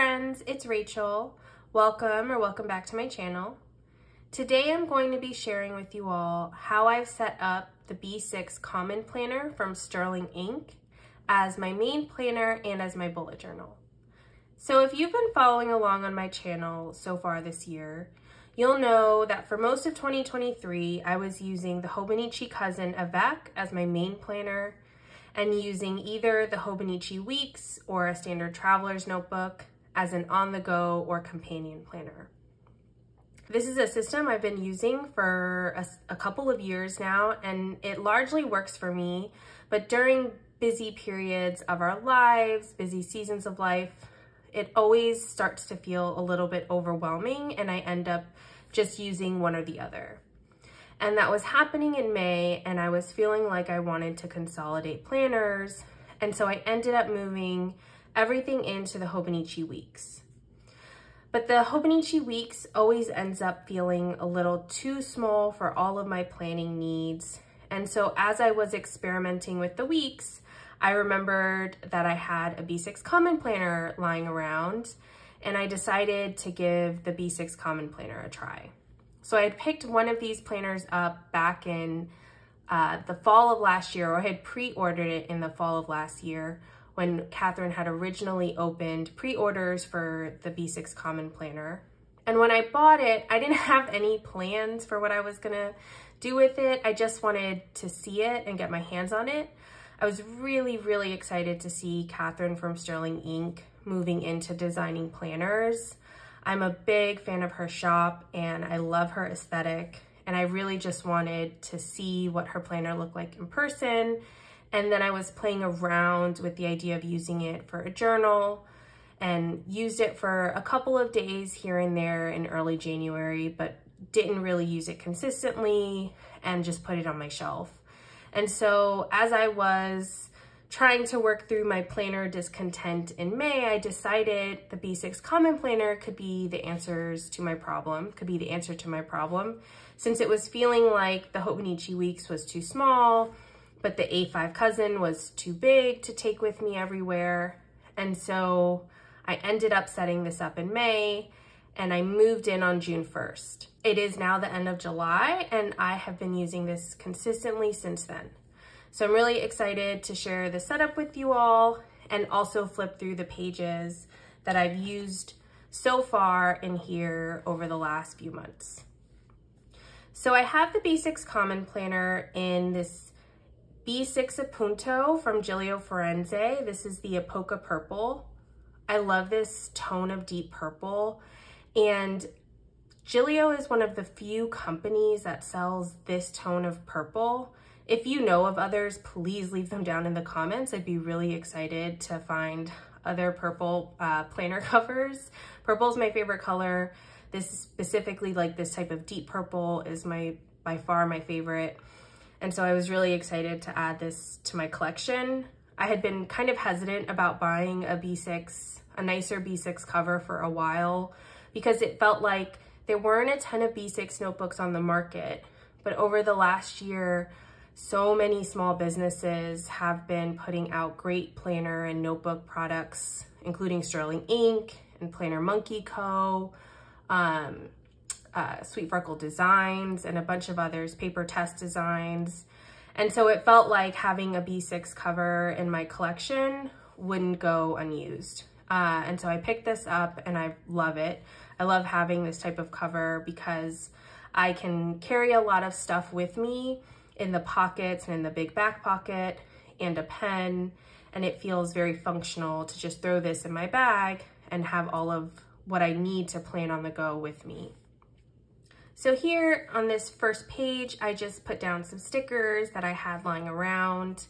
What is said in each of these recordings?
friends, it's Rachel. Welcome back to my channel. Today I'm going to be sharing with you all how I've set up the B6 Common Planner from Sterling Ink as my main planner and as my bullet journal. So if you've been following along on my channel so far this year, you'll know that for most of 2023, I was using the Hobonichi Cousin Avec as my main planner and using either the Hobonichi Weeks or a standard traveler's notebook as an on-the-go or companion planner. This is a system I've been using for a couple of years now, and it largely works for me, but during busy periods of our lives, busy seasons of life, it always starts to feel a little bit overwhelming, and I end up just using one or the other. And that was happening in May, and I was feeling like I wanted to consolidate planners, and so I ended up moving everything into the Hobonichi Weeks. But the Hobonichi Weeks always ends up feeling a little too small for all of my planning needs. And so as I was experimenting with the weeks, I remembered that I had a B6 Common Planner lying around, and I decided to give the B6 Common Planner a try. So I had picked one of these planners up back in the fall of last year, or I had pre-ordered it in the fall of last year when Catherine had originally opened pre-orders for the B6 Common Planner. And when I bought it, I didn't have any plans for what I was gonna do with it. I just wanted to see it and get my hands on it. I was really excited to see Catherine from Sterling Ink moving into designing planners. I'm a big fan of her shop and I love her aesthetic, and I really just wanted to see what her planner looked like in person. And then I was playing around with the idea of using it for a journal and used it for a couple of days here and there in early January, but didn't really use it consistently and just put it on my shelf. And so as I was trying to work through my planner discontent in May, I decided the B6 Common Planner could be the answer to my problem, since it was feeling like the Hobonichi Weeks was too small, but the A5 Cousin was too big to take with me everywhere. And so I ended up setting this up in May, and I moved in on June 1st. It is now the end of July, and I have been using this consistently since then. So I'm really excited to share the setup with you all and also flip through the pages that I've used so far in here over the last few months. So I have the B6 Common Planner in this B6 Appunto from Giglio Firenze. This is the Apoca Purple. I love this tone of deep purple, and Giglio is one of the few companies that sells this tone of purple. If you know of others, please leave them down in the comments. I'd be really excited to find other purple planner covers. Purple is my favorite color. This specifically, like this type of deep purple, is by far my favorite. And so I was really excited to add this to my collection. I had been kind of hesitant about buying a nicer B6 cover for a while, because it felt like there weren't a ton of B6 notebooks on the market. But over the last year, so many small businesses have been putting out great planner and notebook products, including Sterling Ink and Planner Monkey Co., Sweet Freckle Designs, and a bunch of others, Paper Test Designs. And so it felt like having a B6 cover in my collection wouldn't go unused. And so I picked this up and I love it. I love having this type of cover because I can carry a lot of stuff with me in the pockets and in the big back pocket and a pen, and it feels very functional to just throw this in my bag and have all of what I need to plan on the go with me. So here on this first page, I just put down some stickers that I had lying around.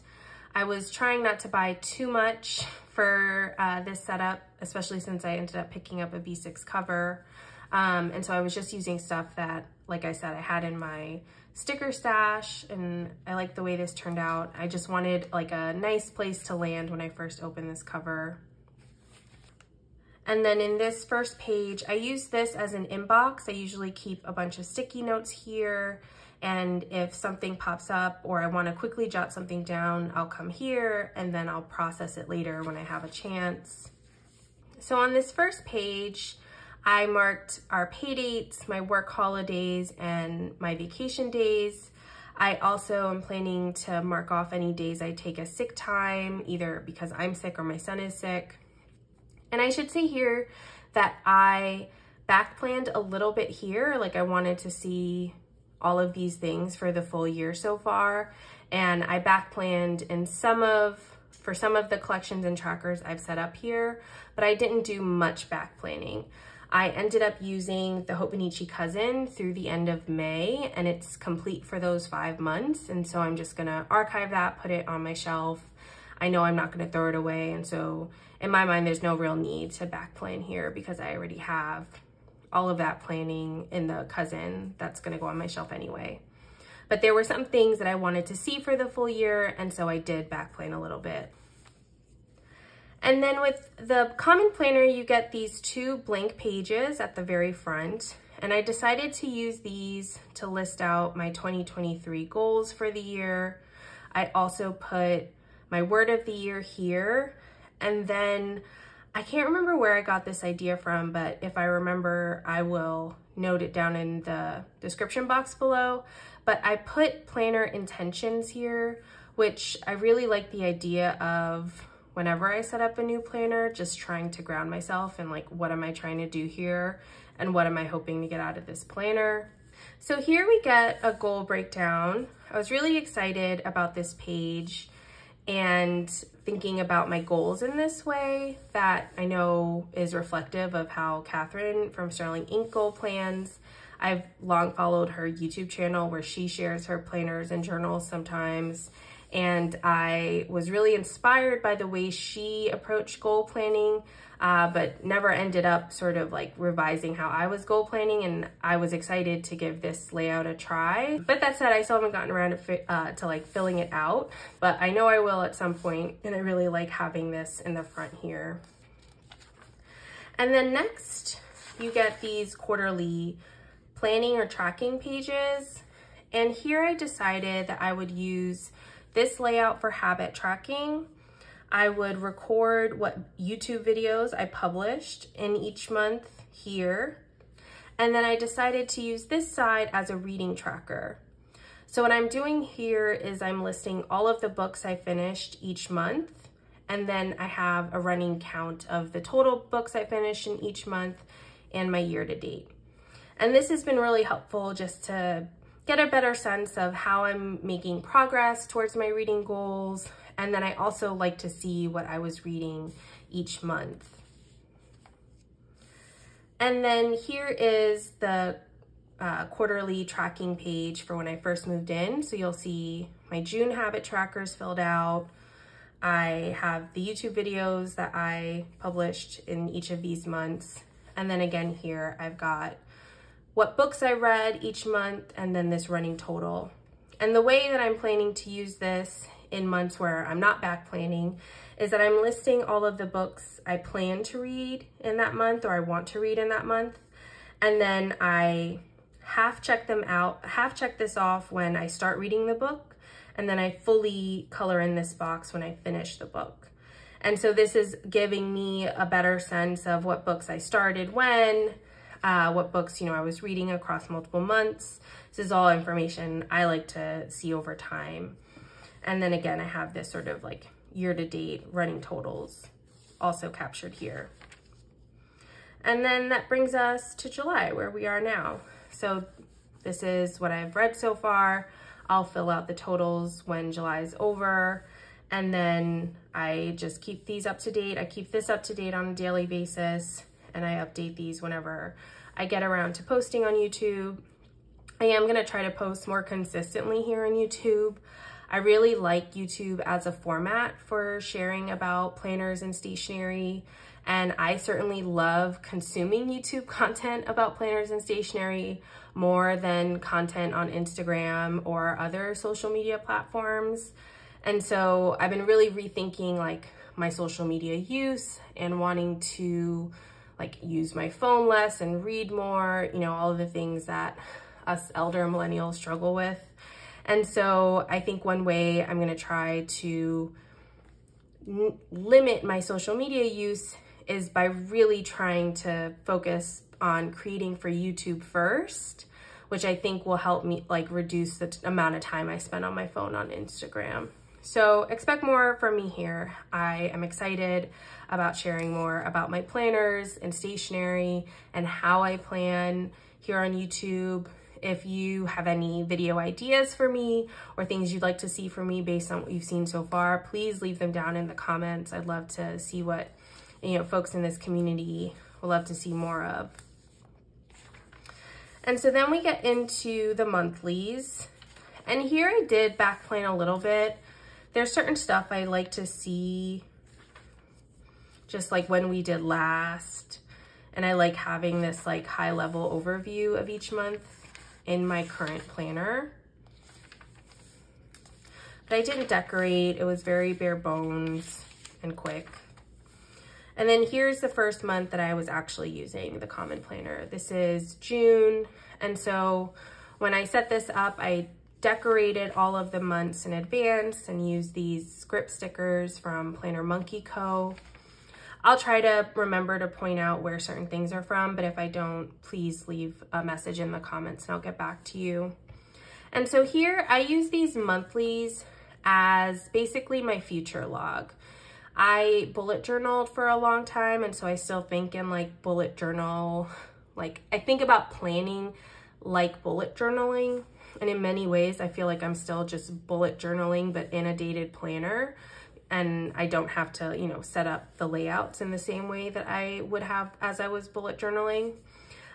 I was trying not to buy too much for this setup, especially since I ended up picking up a B6 cover. And so I was just using stuff that, like I said, I had in my sticker stash, and I like the way this turned out. I just wanted like a nice place to land when I first opened this cover. And then in this first page, I use this as an inbox. I usually keep a bunch of sticky notes here, and if something pops up or I want to quickly jot something down, I'll come here and then I'll process it later when I have a chance. So on this first page, I marked our pay dates, my work holidays, and my vacation days. I also am planning to mark off any days I take a sick time, either because I'm sick or my son is sick. And I should say here that I back planned a little bit here. Like, I wanted to see all of these things for the full year so far. And I back planned in for some of the collections and trackers I've set up here, but I didn't do much back planning. I ended up using the Hobonichi Cousin through the end of May, and it's complete for those 5 months. And so I'm just gonna archive that, put it on my shelf. I know I'm not gonna throw it away. And so in my mind, there's no real need to back plan here because I already have all of that planning in the Cousin that's gonna go on my shelf anyway. But there were some things that I wanted to see for the full year, and so I did back plan a little bit. And then with the Common Planner, you get these 2 blank pages at the very front. And I decided to use these to list out my 2023 goals for the year. I also put my word of the year here. And then I can't remember where I got this idea from, but if I remember, I will note it down in the description box below. But I put planner intentions here, which I really like the idea of whenever I set up a new planner, just trying to ground myself and like, what am I trying to do here? And what am I hoping to get out of this planner? So here we get a goal breakdown. I was really excited about this page and thinking about my goals in this way that I know is reflective of how Catherine from Sterling Ink Goal plans. I've long followed her YouTube channel where she shares her planners and journals sometimes. And I was really inspired by the way she approached goal planning, but never ended up sort of like revising how I was goal planning. And I was excited to give this layout a try. But that said, I still haven't gotten around to like filling it out, but I know I will at some point. And I really like having this in the front here. And then next, you get these quarterly planning or tracking pages. And here I decided that I would use this layout for habit tracking. I would record what YouTube videos I published in each month here. And then I decided to use this side as a reading tracker. So what I'm doing here is I'm listing all of the books I finished each month. And then I have a running count of the total books I finished in each month and my year to date. And this has been really helpful just to get a better sense of how I'm making progress towards my reading goals. And then I also like to see what I was reading each month. And then here is the quarterly tracking page for when I first moved in. So you'll see my June habit trackers filled out. I have the YouTube videos that I published in each of these months. And then again here, I've got what books I read each month, and then this running total. And the way that I'm planning to use this in months where I'm not back planning is that I'm listing all of the books I plan to read in that month or I want to read in that month. And then I half check this off when I start reading the book, and then I fully color in this box when I finish the book. And so this is giving me a better sense of what books I started when, what books, I was reading across multiple months. This is all information I like to see over time. And then again, I have this sort of like year-to-date running totals also captured here. And then that brings us to July, where we are now. So this is what I've read so far. I'll fill out the totals when July is over. And then I just keep these up to date. I keep this up to date on a daily basis, and I update these whenever I get around to posting on YouTube. I am gonna try to post more consistently here on YouTube. I really like YouTube as a format for sharing about planners and stationery, and I certainly love consuming YouTube content about planners and stationery more than content on Instagram or other social media platforms. And so I've been really rethinking like my social media use and wanting to like use my phone less and read more, all of the things that us elder millennials struggle with. And so I think one way I'm gonna try to limit my social media use is by really trying to focus on creating for YouTube first, which I think will help me like reduce the amount of time I spend on my phone on Instagram. So expect more from me here. I am excited about sharing more about my planners and stationery and how I plan here on YouTube. If you have any video ideas for me or things you'd like to see from me based on what you've seen so far, please leave them down in the comments. I'd love to see what, you know, folks in this community will love to see more of. And so then we get into the monthlies. And here I did back plan a little bit. There's certain stuff I like to see, just like when we did last. And I like having this like high level overview of each month in my current planner. But I didn't decorate. It was very bare bones and quick. And then here's the first month that I was actually using the Common Planner. This is June. And so when I set this up, I decorated all of the months in advance and used these script stickers from Planner Monkey Co. I'll try to remember to point out where certain things are from, but if I don't, please leave a message in the comments and I'll get back to you. And so here I use these monthlies as basically my future log. I bullet journaled for a long time, and so I still think in like bullet journal, like I think about planning like bullet journaling. And in many ways, I feel like I'm still just bullet journaling, but in a dated planner. And I don't have to, you know, set up the layouts in the same way that I would have as I was bullet journaling.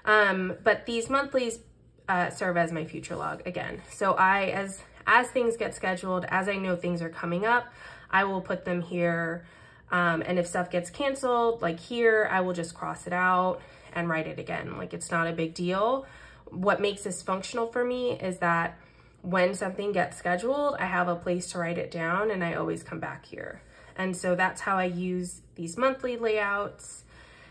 But these monthlies serve as my future log again. So as things get scheduled, as I know things are coming up, I will put them here. And if stuff gets canceled, like here, I will just cross it out and write it again. Like it's not a big deal. What makes this functional for me is that when something gets scheduled, I have a place to write it down and I always come back here. And so that's how I use these monthly layouts.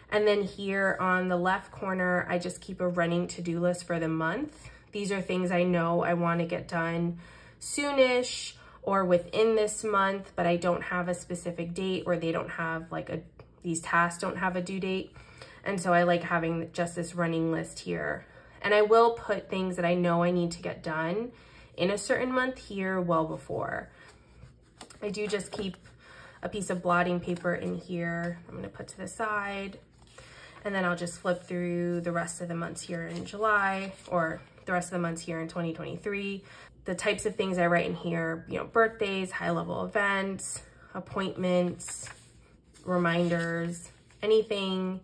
And then here on the left corner, I just keep a running to-do list for the month. These are things I know I want to get done soonish or within this month, but I don't have a specific date, or they don't have like these tasks don't have a due date. And so I like having just this running list here. And I will put things that I know I need to get done in a certain month here well before. I do just keep a piece of blotting paper in here. I'm gonna put to the side, and then I'll just flip through the rest of the months here in July, or the rest of the months here in 2023. The types of things I write in here, you know, birthdays, high level events, appointments, reminders, anything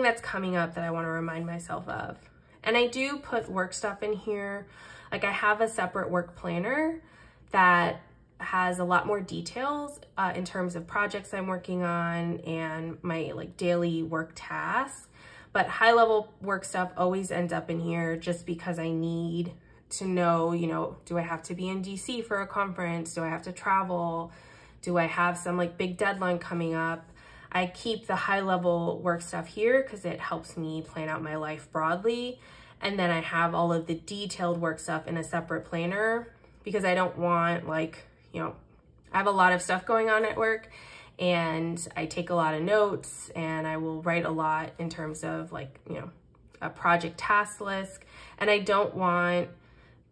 that's coming up that I want to remind myself of. And I do put work stuff in here. Like I have a separate work planner that has a lot more details in terms of projects I'm working on and my like daily work tasks. But high level work stuff always ends up in here just because I need to know, you know, do I have to be in DC for a conference? Do I have to travel? Do I have some like big deadline coming up? I keep the high level work stuff here because it helps me plan out my life broadly. And then I have all of the detailed work stuff in a separate planner because I don't want like, you know, I have a lot of stuff going on at work and I take a lot of notes and I will write a lot in terms of like, you know, a project task list. And I don't want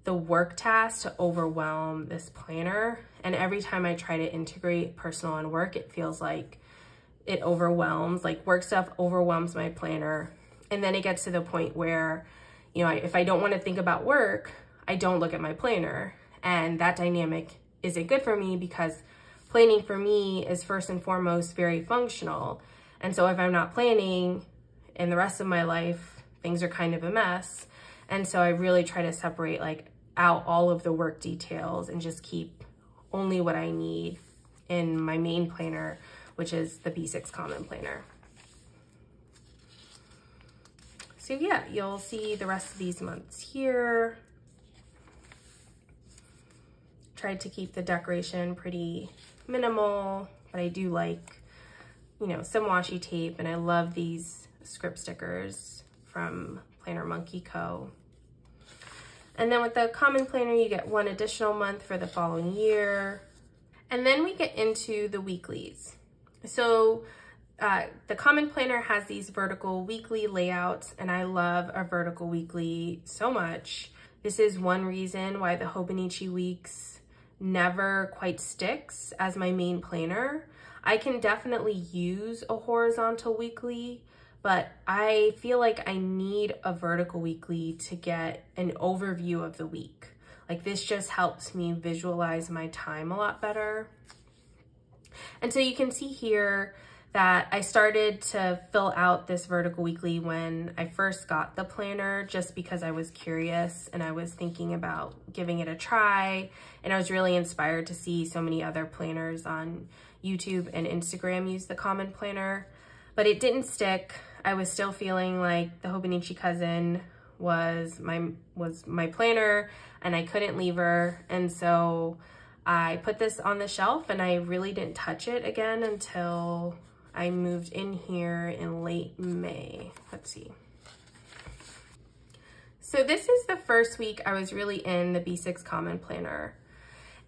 the work tasks to overwhelm this planner. And every time I try to integrate personal and work, it feels like it overwhelms, like work stuff overwhelms my planner. And then it gets to the point where, you know, if I don't want to think about work, I don't look at my planner. And that dynamic isn't good for me because planning for me is first and foremost very functional. And so if I'm not planning in the rest of my life, things are kind of a mess. And so I really try to separate like out all of the work details and just keep only what I need in my main planner, which is the B6 Common Planner. So yeah, you'll see the rest of these months here. Tried to keep the decoration pretty minimal, but I do like, you know, some washi tape, and I love these script stickers from Planner Monkey Co. And then with the Common Planner, you get one additional month for the following year. And then we get into the weeklies. So the Common Planner has these vertical weekly layouts, and I love a vertical weekly so much. This is one reason why the Hobonichi Weeks never quite sticks as my main planner. I can definitely use a horizontal weekly, but I feel like I need a vertical weekly to get an overview of the week. Like, this just helps me visualize my time a lot better. And so you can see here that I started to fill out this vertical weekly when I first got the planner, just because I was curious and I was thinking about giving it a try. And I was really inspired to see so many other planners on YouTube and Instagram use the Common Planner, but it didn't stick. I was still feeling like the Hobonichi cousin was my planner and I couldn't leave her. And so I put this on the shelf and I really didn't touch it again until I moved in here in late May. Let's see. So this is the first week I was really in the B6 Common Planner.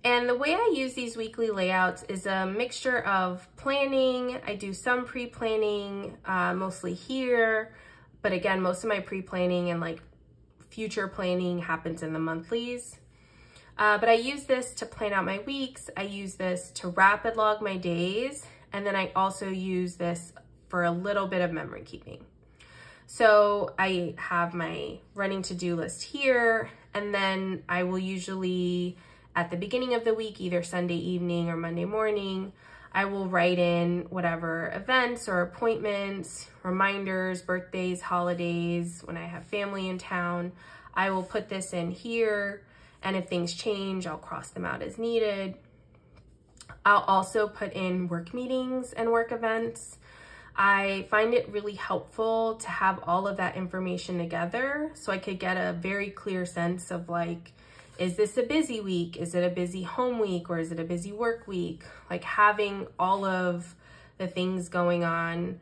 And the way I use these weekly layouts is a mixture of planning. I do some pre-planning, mostly here, but again, most of my pre-planning and like future planning happens in the monthlies. But I use this to plan out my weeks. I use this to rapid log my days. And then I also use this for a little bit of memory keeping. So I have my running to-do list here, and then I will usually, at the beginning of the week, either Sunday evening or Monday morning, I will write in whatever events or appointments, reminders, birthdays, holidays, when I have family in town. I will put this in here, and if things change, I'll cross them out as needed. I'll also put in work meetings and work events. I find it really helpful to have all of that information together so I could get a very clear sense of like, is this a busy week? Is it a busy home week, or is it a busy work week? Like, having all of the things going on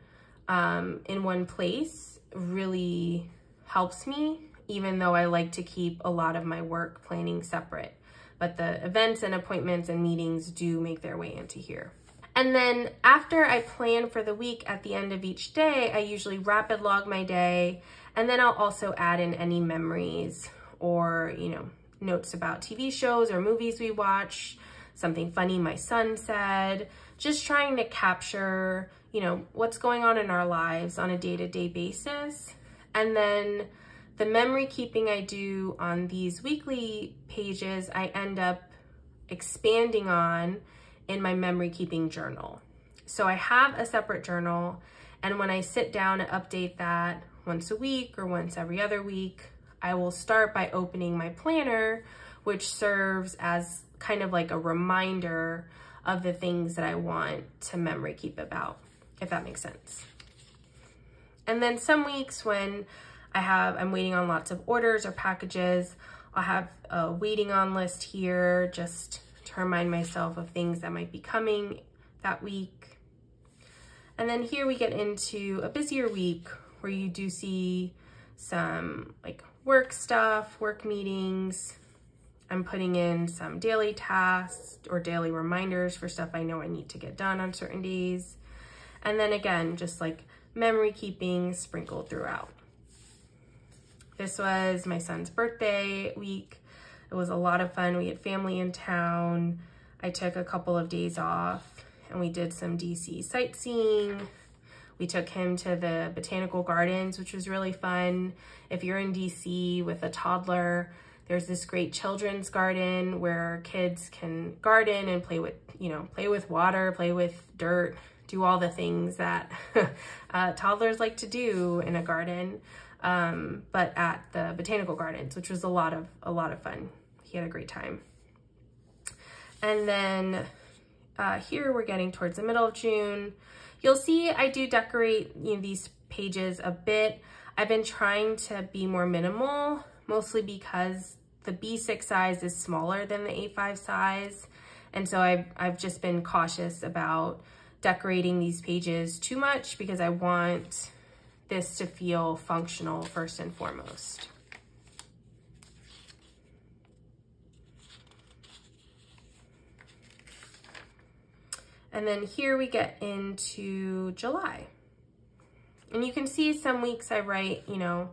in one place really helps me, even though I like to keep a lot of my work planning separate. But the events and appointments and meetings do make their way into here. And then after I plan for the week, at the end of each day, I usually rapid log my day, and then I'll also add in any memories or, you know, notes about TV shows or movies we watch, something funny my son said, just trying to capture, you know, what's going on in our lives on a day-to-day basis. And then the memory keeping I do on these weekly pages, I end up expanding on in my memory keeping journal. So I have a separate journal, and when I sit down to update that once a week or once every other week, I will start by opening my planner, which serves as kind of like a reminder of the things that I want to memory keep about, if that makes sense. And then some weeks when I'm waiting on lots of orders or packages, I'll have a waiting on list here just to remind myself of things that might be coming that week. And then here we get into a busier week where you do see some like work stuff, work meetings. I'm putting in some daily tasks or daily reminders for stuff I know I need to get done on certain days. And then again, just like memory keeping sprinkled throughout. This was my son's birthday week. It was a lot of fun. We had family in town. I took a couple of days off and we did some DC sightseeing. We took him to the botanical gardens, which was really fun. If you're in DC with a toddler, there's this great children's garden where kids can garden and play with, play with water, play with dirt, do all the things that toddlers like to do in a garden. But at the botanical gardens, which was a lot of fun. He had a great time. And then here we're getting towards the middle of June. You'll see I do decorate these pages a bit. I've been trying to be more minimal, mostly because the B6 size is smaller than the A5 size. And so I've just been cautious about decorating these pages too much because I want this to feel functional first and foremost. And then here we get into July. And you can see some weeks I write, you know,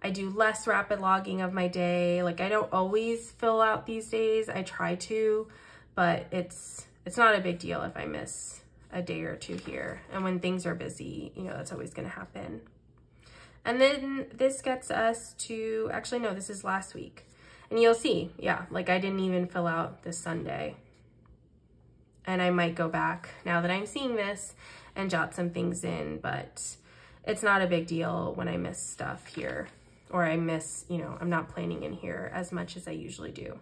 I do less rapid logging of my day. Like I don't always fill out these days. I try to, but it's not a big deal if I miss a day or two here. And when things are busy, you know, that's always gonna happen. And then this gets us to, actually no, this is last week. And you'll see, yeah, like I didn't even fill out this Sunday. And I might go back now that I'm seeing this and jot some things in, but it's not a big deal when I miss stuff here, or I miss, you know, I'm not planning in here as much as I usually do.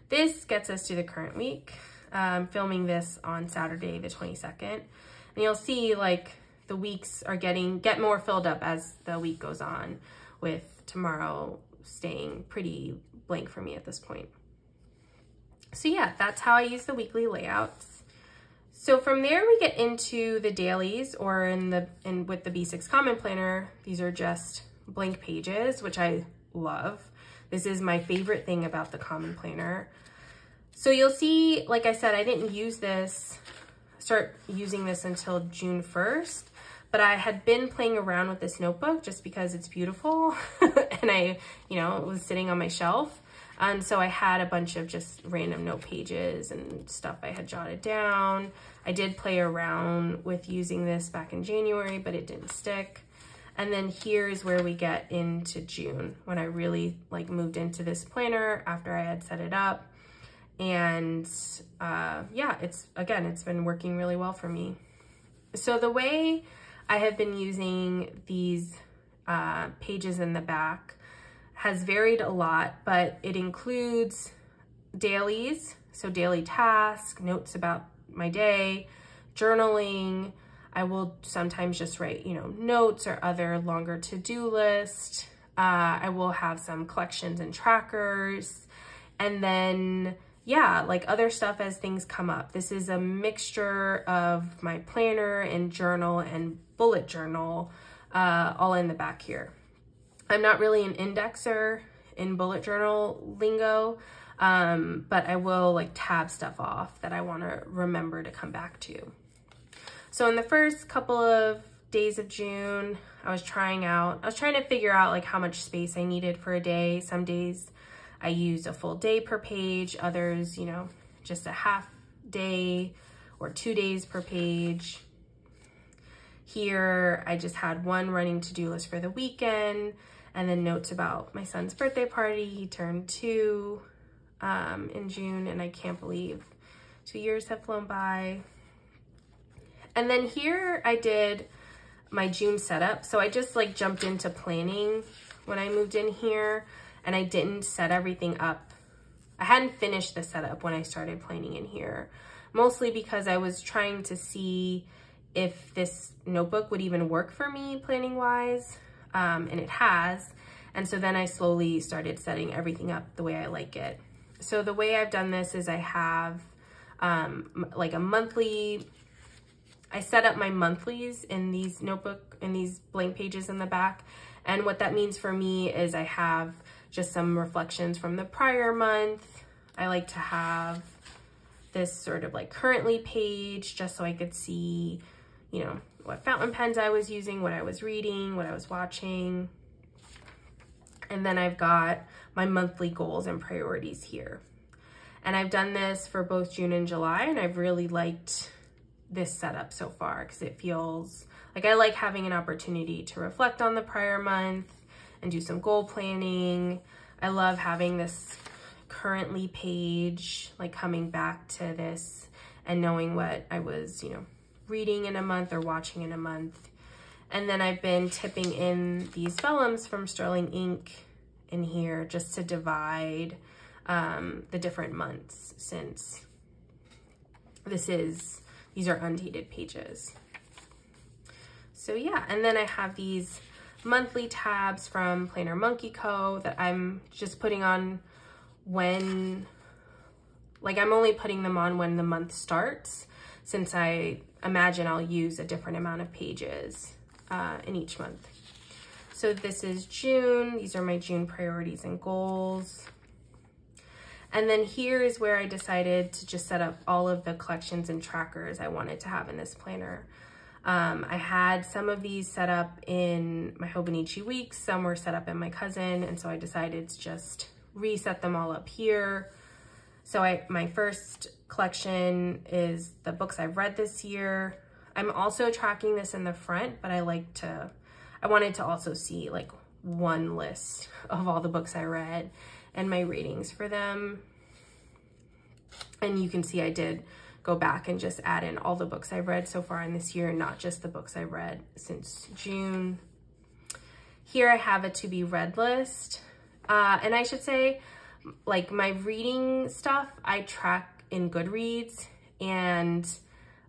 This gets us to the current week. I'm filming this on Saturday, the 22nd. And you'll see like the weeks are get more filled up as the week goes on, with tomorrow staying pretty blank for me at this point. So yeah, that's how I use the weekly layouts. So from there we get into the dailies, or with the B6 Common Planner, these are just blank pages, which I love. This is my favorite thing about the Common Planner. So you'll see, like I said, I didn't start using this until June 1st, but I had been playing around with this notebook just because it's beautiful and it was sitting on my shelf. And so I had a bunch of just random note pages and stuff I had jotted down. I did play around with using this back in January, but it didn't stick. And then here's where we get into June, when I really like moved into this planner after I had set it up. And yeah, it's been working really well for me. So the way I have been using these pages in the back has varied a lot, but it includes dailies, so daily tasks, notes about my day, journaling. I will sometimes just write, notes or other longer to-do list. I will have some collections and trackers, and then, yeah, like other stuff as things come up. This is a mixture of my planner and journal and bullet journal, all in the back here. I'm not really an indexer in bullet journal lingo, but I will like tab stuff off that I want to remember to come back to. So in the first couple of days of June, I was trying to figure out like how much space I needed for a day. Some days I used a full day per page, others, just a half day or 2 days per page. Here, I just had one running to-do list for the weekend, and then notes about my son's birthday party. He turned 2 in June, and I can't believe 2 years have flown by. And then here I did my June setup. So I just like jumped into planning when I moved in here, and I didn't set everything up. I hadn't finished the setup when I started planning in here, mostly because I was trying to see if this notebook would even work for me planning wise. And it has. And so then I slowly started setting everything up the way I like it. So the way I've done this is I have like a monthly, I set up my monthlies in these blank pages in the back. And what that means for me is I have just some reflections from the prior month. I like to have this sort of like currently page just so I could see, what fountain pens I was using, what I was reading, what I was watching. And then I've got my monthly goals and priorities here. And I've done this for both June and July, and I've really liked this setup so far because it feels like I like having an opportunity to reflect on the prior month and do some goal planning. I love having this currently page, like coming back to this and knowing what I was, reading in a month or watching in a month. And then I've been tipping in these vellums from Sterling Ink in here just to divide the different months, since these are undated pages. So yeah, and then I have these monthly tabs from Planner Monkey Co. that I'm just putting on when, like I'm only putting them on when the month starts, since I imagine I'll use a different amount of pages in each month. So this is June. These are my June priorities and goals. And then here is where I decided to just set up all of the collections and trackers I wanted to have in this planner. I had some of these set up in my Hobonichi weeks, some were set up in my cousin, and so I decided to just reset them all up here. So my first collection is the books I've read this year. I'm also tracking this in the front, but I wanted to also see like one list of all the books I read and my ratings for them. And you can see I did go back and just add in all the books I've read so far in this year, not just the books I've read since June. Here I have a to be read list. And I should say, like, my reading stuff, I track in Goodreads, and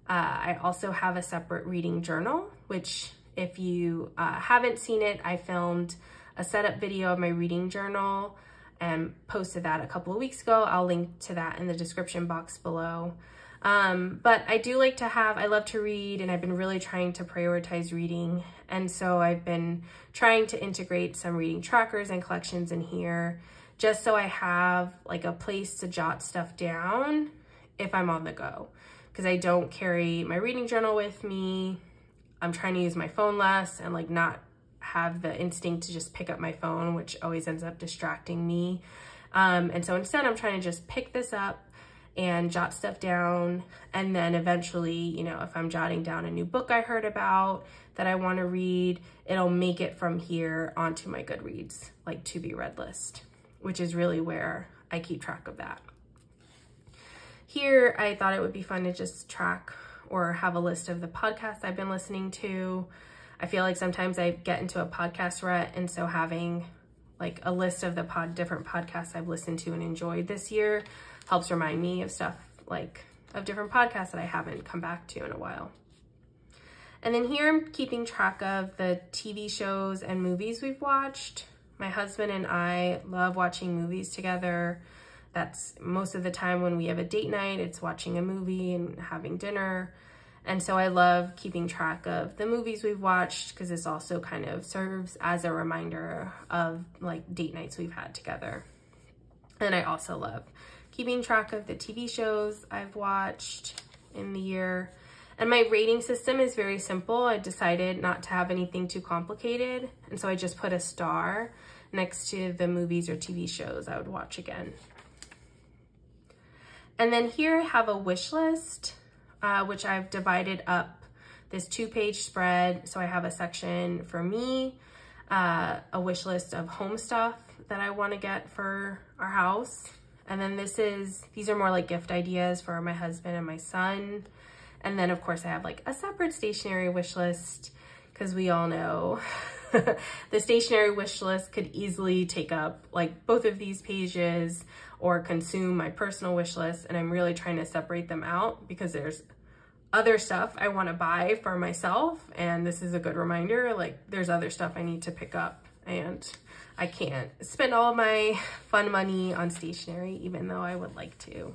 I also have a separate reading journal, which if you haven't seen it, I filmed a setup video of my reading journal and posted that a couple of weeks ago. I'll link to that in the description box below. But I do like to I love to read, and I've been really trying to prioritize reading. And so I've been trying to integrate some reading trackers and collections in here, just so I have like a place to jot stuff down if I'm on the go, because I don't carry my reading journal with me. I'm trying to use my phone less and like not have the instinct to just pick up my phone, which always ends up distracting me. And so instead I'm trying to just pick this up and jot stuff down. And then eventually, you know, if I'm jotting down a new book I heard about that I want to read, it'll make it from here onto my Goodreads, like to be read list, which is really where I keep track of that. Here, I thought it would be fun to just track or have a list of the podcasts I've been listening to. I feel like sometimes I get into a podcast rut, and so having like a list of the different podcasts I've listened to and enjoyed this year helps remind me of stuff, like of different podcasts that I haven't come back to in a while. And then here I'm keeping track of the TV shows and movies we've watched. My husband and I love watching movies together. That's most of the time when we have a date night, it's watching a movie and having dinner. And so I love keeping track of the movies we've watched, because this also kind of serves as a reminder of like date nights we've had together. And I also love keeping track of the TV shows I've watched in the year. And my rating system is very simple. I decided not to have anything too complicated. And so I just put a star next to the movies or TV shows I would watch again. And then here I have a wish list, which I've divided up this 2-page spread. So I have a section for me, a wish list of home stuff that I want to get for our house. And then these are more like gift ideas for my husband and my son. And then of course I have like a separate stationery wish list, because we all know the stationery wish list could easily take up like both of these pages or consume my personal wish list. And I'm really trying to separate them out, because there's other stuff I want to buy for myself. And this is a good reminder, like there's other stuff I need to pick up, and I can't spend all my fun money on stationery, even though I would like to.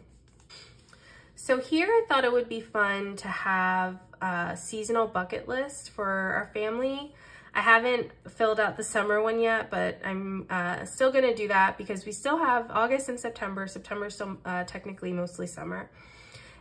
So here I thought it would be fun to have a seasonal bucket list for our family. I haven't filled out the summer one yet, but I'm still gonna do that, because we still have August and September. September's still technically mostly summer.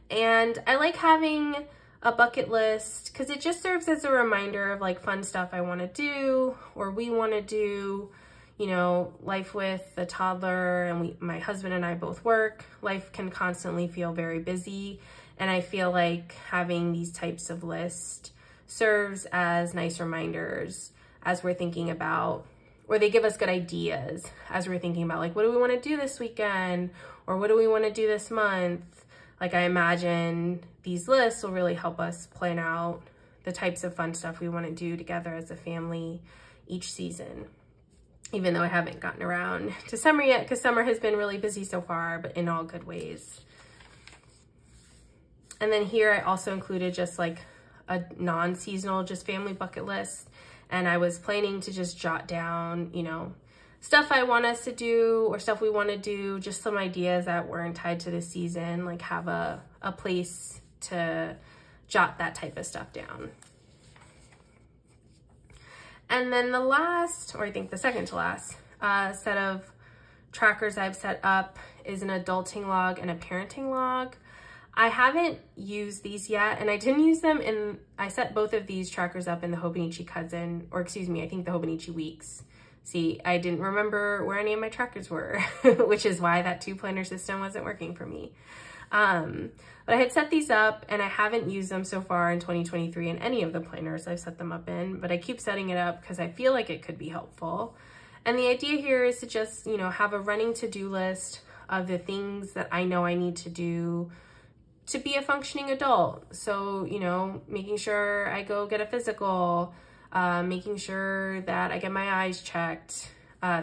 And I like having a bucket list because it just serves as a reminder of like fun stuff I wanna do or we wanna do. You know, life with a toddler, and my husband and I both work. Life can constantly feel very busy, and I feel like having these types of lists serves as nice reminders as we're thinking about, or they give us good ideas as we're thinking about like, what do we want to do this weekend, or what do we want to do this month? Like, I imagine these lists will really help us plan out the types of fun stuff we want to do together as a family each season. Even though I haven't gotten around to summer yet, because summer has been really busy so far, but in all good ways. And then here I also included just like a non-seasonal, just family bucket list. And I was planning to just jot down, you know, stuff I want us to do or stuff we want to do, just some ideas that weren't tied to the season, like have a place to jot that type of stuff down. And then the last, or I think the second to last, set of trackers I've set up is an adulting log and a parenting log. I haven't used these yet, and I didn't use them I set both of these trackers up in the Hobonichi Cousin, or excuse me, I think the Hobonichi Weeks. See, I didn't remember where any of my trackers were, which is why that 2-planner system wasn't working for me. But I had set these up, and I haven't used them so far in 2023 in any of the planners I've set them up in, but I keep setting it up because I feel like it could be helpful. And the idea here is to just, you know, have a running to-do list of the things that I know I need to do to be a functioning adult. So, you know, making sure I go get a physical, making sure that I get my eyes checked,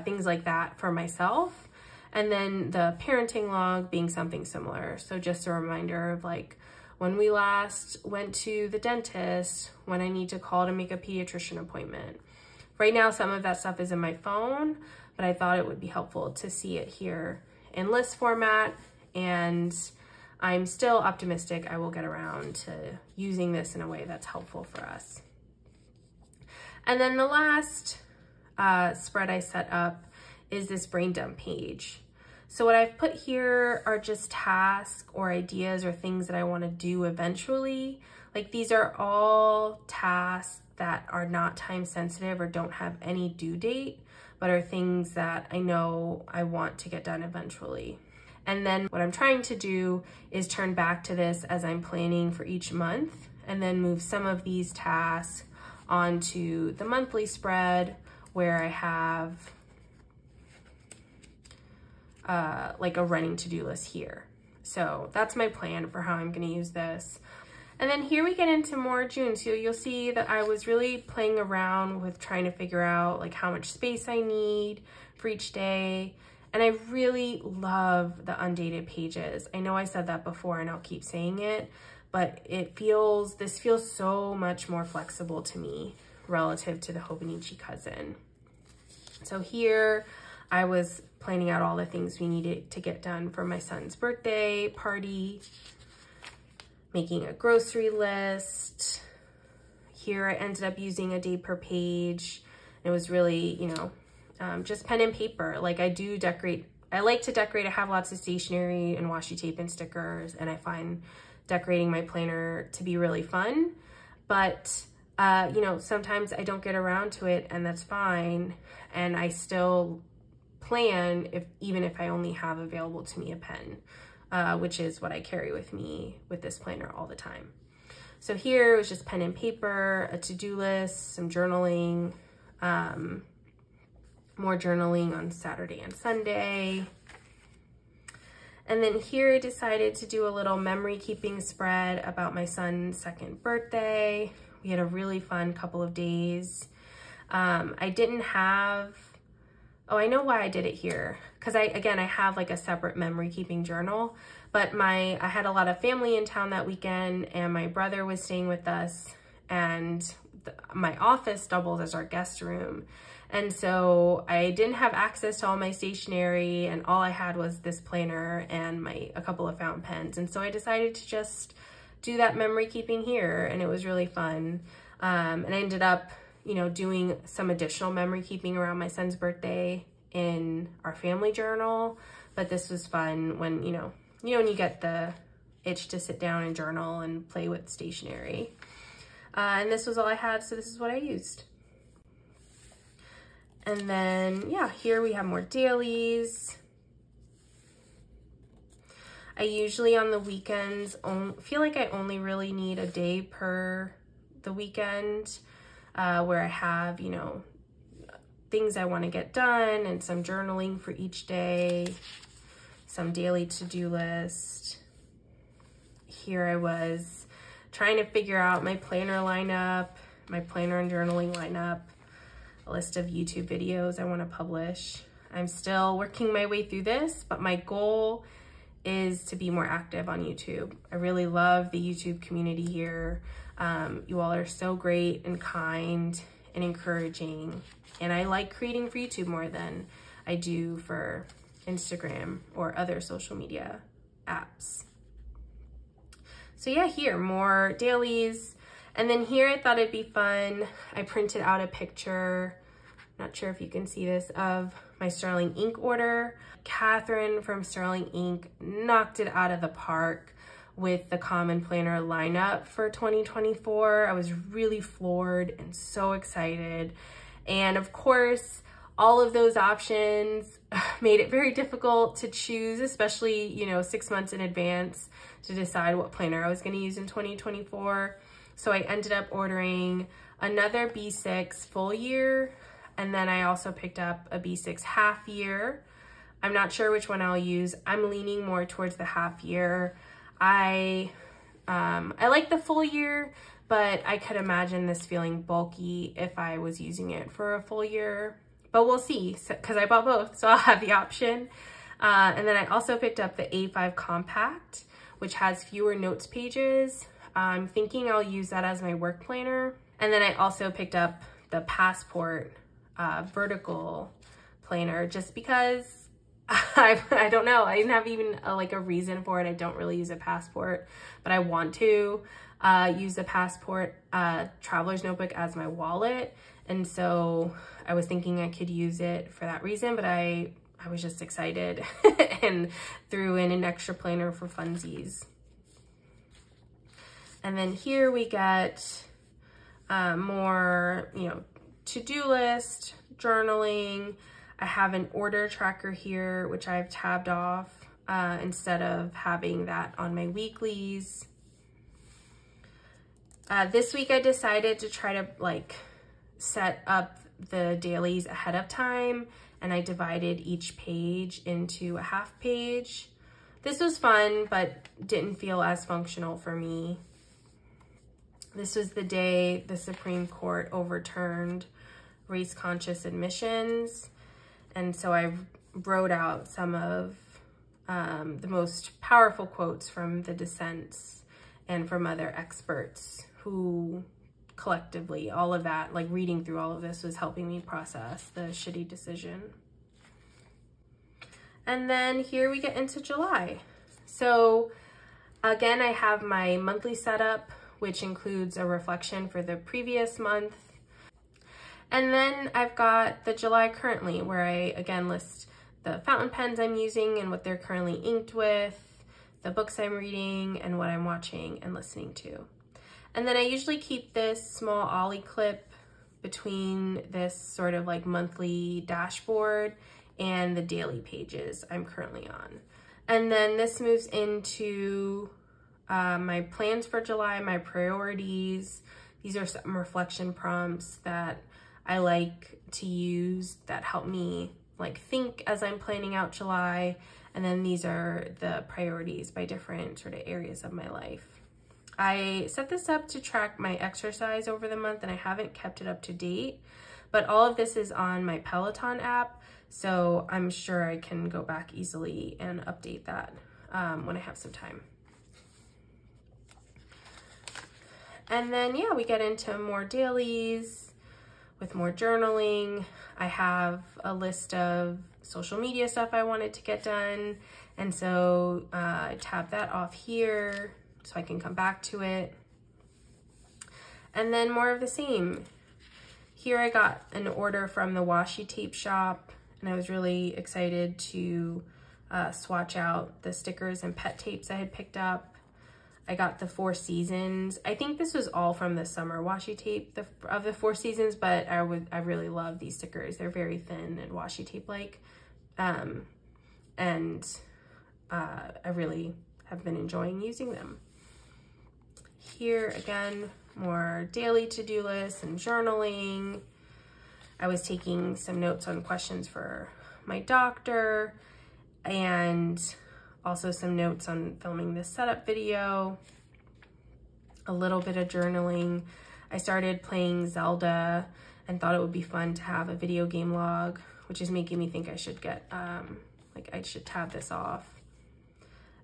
things like that for myself. And then the parenting log being something similar. So just a reminder of like when we last went to the dentist, when I need to call to make a pediatrician appointment. Right now, some of that stuff is in my phone, but I thought it would be helpful to see it here in list format, and I'm still optimistic I will get around to using this in a way that's helpful for us. And then the last spread I set up is this brain dump page. So what I've put here are just tasks or ideas or things that I want to do eventually. Like these are all tasks that are not time sensitive or don't have any due date, but are things that I know I want to get done eventually. And then what I'm trying to do is turn back to this as I'm planning for each month, and then move some of these tasks onto the monthly spread where I have like a running to-do list here. So that's my plan for how I'm going to use this. And then here we get into more June. So you'll see that I was really playing around with trying to figure out like how much space I need for each day. And I really love the undated pages. I know I said that before and I'll keep saying it, but this feels so much more flexible to me relative to the Hobonichi Cousin. So here I was planning out all the things we needed to get done for my son's birthday party, making a grocery list. Here I ended up using a day per page. It was really, you know, just pen and paper. Like I like to decorate. I have lots of stationery and washi tape and stickers, and I find decorating my planner to be really fun. But, you know, sometimes I don't get around to it, and that's fine. And I still plan even if I only have available to me a pen. Which is what I carry with me with this planner all the time. So here it was just pen and paper, a to-do list, some journaling, more journaling on Saturday and Sunday. And then here I decided to do a little memory keeping spread about my son's 2nd birthday. We had a really fun couple of days. I didn't have, oh, I know why I did it here. Because I have like a separate memory keeping journal, but I had a lot of family in town that weekend, and my brother was staying with us, and my office doubles as our guest room. And so I didn't have access to all my stationery, and all I had was this planner and a couple of fountain pens. And so I decided to just do that memory keeping here, and it was really fun. And I ended up, you know, doing some additional memory keeping around my son's birthday in our family journal. But this was fun when, you know, when you get the itch to sit down and journal and play with stationery. And this was all I had, so this is what I used. And then, yeah, here we have more dailies. I usually on the weekends feel like I only really need a day per the weekend, where I have, you know, things I want to get done and some journaling for each day, some daily to-do list. Here I was trying to figure out my planner lineup, my planner and journaling lineup, a list of YouTube videos I want to publish. I'm still working my way through this, but my goal is to be more active on YouTube. I really love the YouTube community here. You all are so great and kind and encouraging, and I like creating for YouTube more than I do for Instagram or other social media apps. So yeah, here, more dailies. And then here I thought it'd be fun. I printed out a picture. not sure if you can see this, of my Sterling Ink order. Catherine from Sterling Ink knocked it out of the park with the Common Planner lineup for 2024. I was really floored and so excited. And of course, all of those options made it very difficult to choose, especially, you know, 6 months in advance to decide what planner I was going to use in 2024. So I ended up ordering another B6 full year, and then I also picked up a B6 half year. I'm not sure which one I'll use. I'm leaning more towards the half year. I like the full year, but I could imagine this feeling bulky if I was using it for a full year. But we'll see, because I bought both, so I'll have the option. And then I also picked up the A5 Compact, which has fewer notes pages. I'm thinking I'll use that as my work planner. And then I also picked up the Passport vertical planner, just because I don't know. I didn't have even a reason for it. I don't really use a Passport, but I want to use the Passport traveler's notebook as my wallet. And so I was thinking I could use it for that reason, but I was just excited and threw in an extra planner for funsies. And then here we get more, you know, to-do list, journaling. I have an order tracker here, which I've tabbed off instead of having that on my weeklies. This week I decided to try to set up the dailies ahead of time, and I divided each page into a half page. This was fun, but didn't feel as functional for me. This was the day the Supreme Court overturned race-conscious admissions. And so I wrote out some of the most powerful quotes from the dissents and from other experts who collectively, all of that, reading through all of this was helping me process the shitty decision. And then here we get into July. So again, I have my monthly setup, which includes a reflection for the previous month. And then I've got the July currently, where I again list the fountain pens I'm using and what they're currently inked with, the books I'm reading, and what I'm watching and listening to. And then I usually keep this small ollie clip between this sort of monthly dashboard and the daily pages I'm currently on. And then this moves into my plans for July, my priorities. These are some reflection prompts that I like to use that help me think as I'm planning out July. And then these are the priorities by different sort of areas of my life. I set this up to track my exercise over the month, and I haven't kept it up to date, but all of this is on my Peloton app, so I'm sure I can go back easily and update that when I have some time. And then, yeah, we get into more dailies with more journaling. I have a list of social media stuff I wanted to get done, and so I tab that off here so I can come back to it. And then more of the same. Here I got an order from the washi tape shop, and I was really excited to swatch out the stickers and pet tapes I had picked up. I got the 4 Seasons. I think this was all from the summer washi tape of the 4 Seasons, but I really love these stickers. They're very thin and washi tape-like. And I really have been enjoying using them. Here again, more daily to-do lists and journaling. I was taking some notes on questions for my doctor, and also some notes on filming this setup video, a little bit of journaling. I started playing Zelda and thought it would be fun to have a video game log, which is making me think I should get, I should tab this off.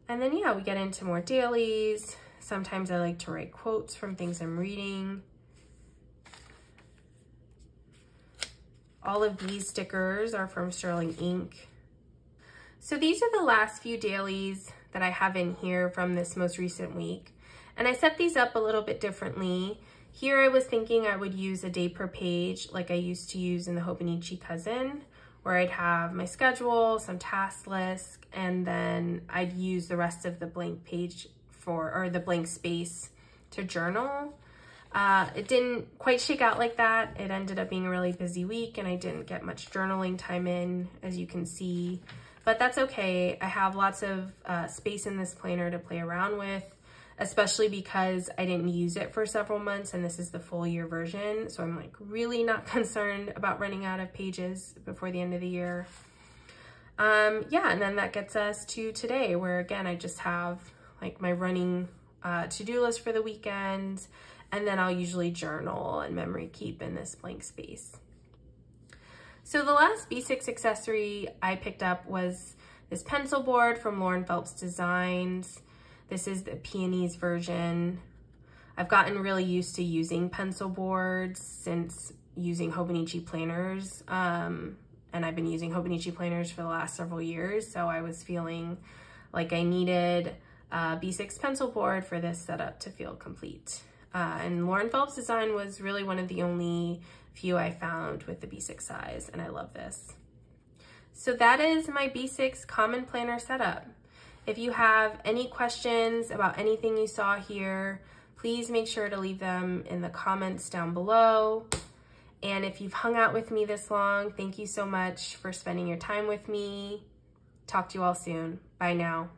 And then, yeah, we get into more dailies. Sometimes I like to write quotes from things I'm reading. All of these stickers are from Sterling Ink. So these are the last few dailies that I have in here from this most recent week. And I set these up a little bit differently. Here I was thinking I would use a day per page like I used to use in the Hobonichi Cousin, where I'd have my schedule, some task lists, and then I'd use the rest of the blank page or the blank space to journal. It didn't quite shake out like that. It ended up being a really busy week and I didn't get much journaling time in, as you can see, but that's okay. I have lots of space in this planner to play around with, especially because I didn't use it for several months and this is the full year version. So I'm like really not concerned about running out of pages before the end of the year. Yeah, and then that gets us to today, where again, I just have like my running to-do list for the weekend, and then I'll usually journal and memory keep in this blank space. So the last B6 accessory I picked up was this pencil board from Lauren Phelps Designs. This is the peonies version. I've gotten really used to using pencil boards since using Hobonichi planners, and I've been using Hobonichi planners for the last several years, so I was feeling like I needed a B6 pencil board for this setup to feel complete. And Lauren Phelps Design was really one of the only few I found with the B6 size, and I love this. So that is my B6 Common Planner setup. If you have any questions about anything you saw here, please make sure to leave them in the comments down below. And if you've hung out with me this long, thank you so much for spending your time with me. Talk to you all soon. Bye now.